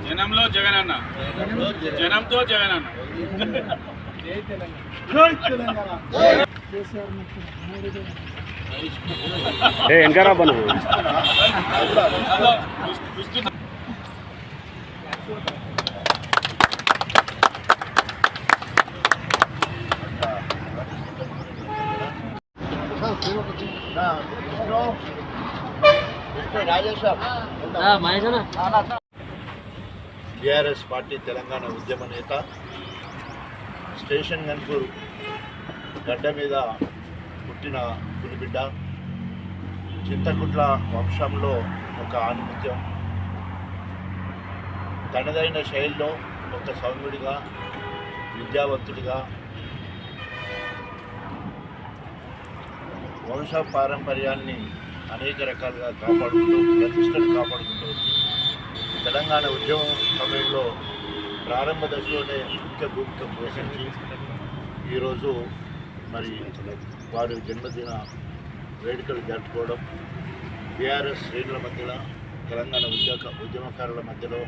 జనంలో జగనన్న, జనంతో Jagananna. వెనకరా బను TRS party Telangana ఉద్యమ నేత, స్టేషన్ గన్పూర్ గడ్డ మీద పుట్టిన పులిబిడ్డ, చింతకుట్ల వంశంలో ఒక ఆణిముత్యం, తనదైన శైలిలో ఒక సౌమ్యుడిగా, విద్యావంతుడిగా, వంశ పారంపర్యాన్ని అనేక రకాలుగా కాపాడుకుంటూ, ప్రతిష్టను కాపాడుకుంటూ వచ్చి తెలంగాణ ఉద్యమం సమయంలో ప్రారంభ దశలోనే ముఖ్య భూమిక పోషించి ఈరోజు మరి వారి జన్మదిన వేడుకలు జరుపుకోవడం, బీఆర్ఎస్ శ్రేణుల మధ్యలో, తెలంగాణ ఉద్యమకారుల మధ్యలో,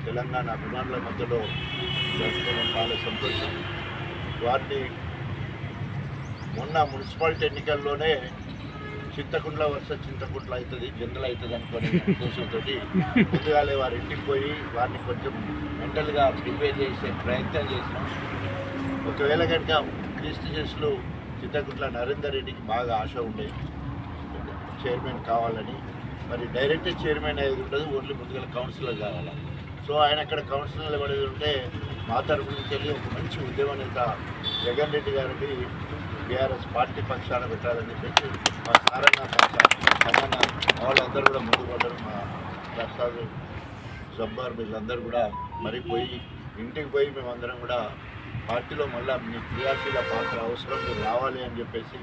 తెలంగాణ అభిమానుల మధ్యలో జరుపుకోవడం చాలా సంతోషం. వారిని మొన్న మున్సిపాలిటీ ఎన్నికల్లోనే చింతకుంట్ల వర్సెస్ చింతకుంట్ల అవుతుంది, జనరల్ అవుతుంది అనుకునే ఉద్దేశంతో ముందుగానే వారి ఇంటికి పోయి వారిని కొంచెం మెంటల్గా ప్రిపేర్ చేసే ప్రయత్నం చేసినాం. ఒకవేళ కనుక క్రీస్తు చేసులు చింతకుంట్ల నరేందర్ రెడ్డికి బాగా ఆశ ఉండే చైర్మన్ కావాలని, మరి డైరెక్ట్ చైర్మన్ అయ్యేది ఉండదు, ఓన్లీ ముందుగా కౌన్సిలర్ కావాలి. సో ఆయన అక్కడ కౌన్సిలర్ పడేది ఉంటే మా తరఫు నుంచి వెళ్ళి ఒక మంచి ఉద్యమ నేత జగన్ రెడ్డి గారికి బీఆర్ఎస్ పార్టీ పక్షాన పెట్టాలని చెప్పి మా సారన్న పక్షాన వాళ్ళందరూ కూడా ముందు పడ్డారు. మా ప్రసాద్ జబ్బార్ వీళ్ళందరూ కూడా మరి పోయి ఇంటికి పోయి మేమందరం కూడా పార్టీలో మళ్ళీ మీ క్రియాశీల పాత్ర అవసరం, మీరు రావాలి అని చెప్పేసి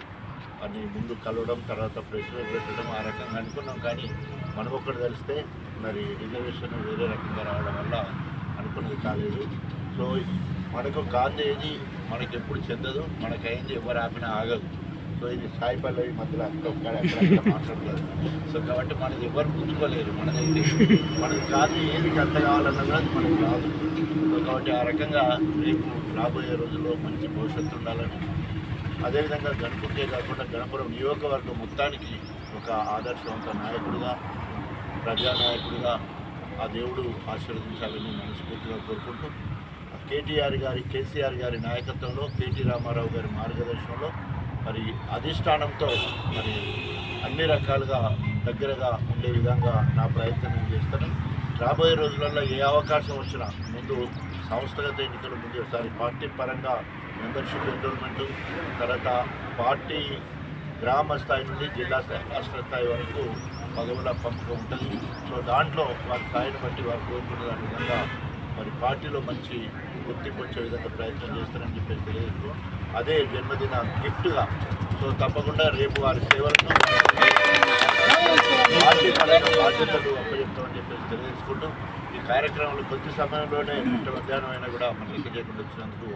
అని ముందు కలవడం, తర్వాత ప్రెస్ మీట్ పెట్టడం ఆ రకంగా అనుకున్నాం. కానీ మనకొక్కటి తెలిస్తే మరి రిజర్వేషన్ వేరే రకంగా రావడం వల్ల అనుకున్నది కాలేదు. సో మనకు కాంతి ఏది మనకి ఎప్పుడు చెందదు, మనకైంది ఎవరు ఆపినా ఆగదు. సో ఇది సాయి పల్లవి మధ్యలో అక్కడ మాట్లాడలేదు. సో కాబట్టి మనది ఎవరు పుచ్చుకోలేరు, మనదైతే మనకి కాంతి ఏది అంత కావాలన్నా కూడా మనకు రాదు. సో కాబట్టి ఆ రకంగా రేపు రాబోయే రోజుల్లో మంచి భవిష్యత్తు ఉండాలని, అదేవిధంగా గణపురికే కాకుండా గణపురం నియోజకవర్గం మొత్తానికి ఒక ఆదర్శవంత నాయకుడిగా, ప్రజానాయకుడిగా ఆ దేవుడు ఆశీర్వదించాలని మనస్ఫూర్తిగా కోరుకుంటూ, కేసీఆర్ గారి నాయకత్వంలో, కేటీ రామారావు గారి మార్గదర్శనంలో మరి అధిష్టానంతో మరి అన్ని రకాలుగా దగ్గరగా ఉండే విధంగా నా ప్రయత్నం నేను చేస్తాను. రాబోయే రోజులలో ఏ అవకాశం వచ్చినా ముందు సంస్థగత ఎన్నికల ముందు ఒకసారి పార్టీ పరంగా మెంబర్షిప్ ఎన్రోల్మెంటు, తర్వాత పార్టీ గ్రామ స్థాయి నుండి జిల్లా స్థాయి, రాష్ట్ర స్థాయి వరకు పదవుల పంపిక ఉంటుంది. సో దాంట్లో వారి స్థాయిని బట్టి వారు కోరుకునే దాని విధంగా మరి పార్టీలో మంచి గుర్తింపు వచ్చే విధంగా ప్రయత్నం చేస్తారని చెప్పేసి తెలియజేస్తూ, అదే జన్మదిన గిఫ్ట్గా సో తప్పకుండా రేపు వారి సేవలను పార్టీ పరంగా బాధ్యతలు అప్పచెప్తామని చెప్పేసి తెలియజేసుకుంటూ, ఈ కార్యక్రమంలో కొద్ది సమయంలోనే మధ్యాహ్నం అయినా కూడా మన లెక్క చేయకుండా వచ్చినందుకు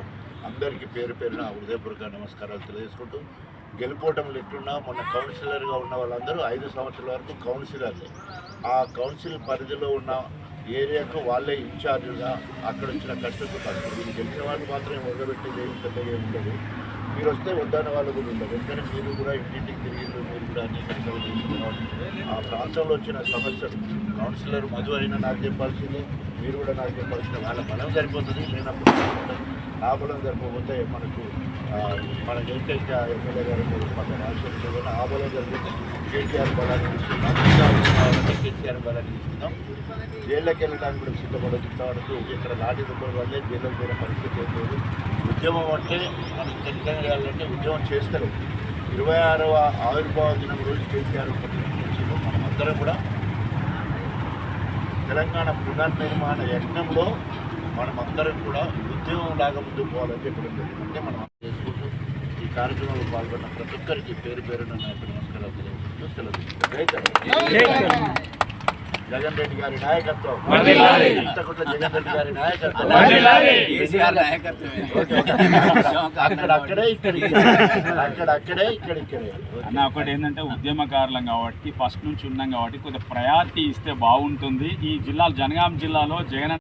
అందరికీ పేరు పేరున హృదయపూర్వక నమస్కారాలు తెలియజేసుకుంటూ, గెలుపోవటంలో ఎట్లున్నా మొన్న కౌన్సిలర్గా ఉన్న వాళ్ళందరూ 5 సంవత్సరాల వరకు కౌన్సిలర్లే. ఆ కౌన్సిల్ పరిధిలో ఉన్న ఏరియాకు వాళ్ళే ఇన్ఛార్జ్గా అక్కడ వచ్చిన కష్టపడతారు. మీరు గెలిచిన వాళ్ళు మాత్రం మొదలుపెట్టేది ఏమి పెద్దగా ఉండదు, మీరు వస్తే వద్దన్న వాళ్ళు కూడా ఉండదు. ఎందుకంటే మీరు కూడా ఇంటింటికి తిరిగిళ్ళు, మీరు కూడా అన్ని కష్టాలు తీసుకున్నారు. ఆ ప్రాంతంలో వచ్చిన సమస్యలు కౌన్సిలర్ మధు అయినా నాకు చెప్పాల్సిందే, మీరు కూడా నాకు చెప్పాల్సిందే. వాళ్ళ బలం సరిపోతుంది, లేనప్పుడు ఆ బలం సరిపోతే మన ఏకైక ఎమ్మెల్యే గారు మన రాష్ట్రంలో కూడా ఆ బలం జరిగితే కేటీఆర్ బలాన్ని తీసుకుందాం, కేసీఆర్ బలాన్ని తీసుకుందాం. జైల్లోకి వెళ్ళడానికి కూడా సిద్ధపడదు. ఇంతవరకు ఇక్కడ లాఠీ దెబ్బల వల్లే జైల్లోకి పోయిన పరిస్థితి ఏం లేదు. ఉద్యమం అంటే మనం ఖచ్చితంగా చేయాలంటే ఉద్యమం చేస్తారు. 26వ ఆవిర్భావ దినం రోజు కేసీఆర్ ప్రతిష్ఠించారు. మనమందరం కూడా తెలంగాణ పునర్నిర్మాణ యజ్ఞంలో మనమందరం కూడా ఉద్యమం లాగా ముందుకు పోవాలని చెప్పడం జరిగింది. అంటే మనం చేసుకుంటూ ఈ కార్యక్రమంలో పాల్గొన్న ప్రతి ఒక్కరికి పేరు పేరున నమస్కారాలు తెలియజేస్తూ సెలవు. జగన్ రెడ్డి గారి నాయకత్వం, చింతకుంట జగన్ రెడ్డి గారి నాయకత్వం, అక్కడక్కడే ఇక్కడిక్కడే. అన్న ఒకటి ఏంటంటే ఉద్యమకారులం కాబట్టి ఫస్ట్ నుంచి ఉన్నాం కాబట్టి కొద్దిగా ప్రయారిటీ ఇస్తే బాగుంటుంది. ఈ జిల్లాలో జనగాం జిల్లాలో జగన్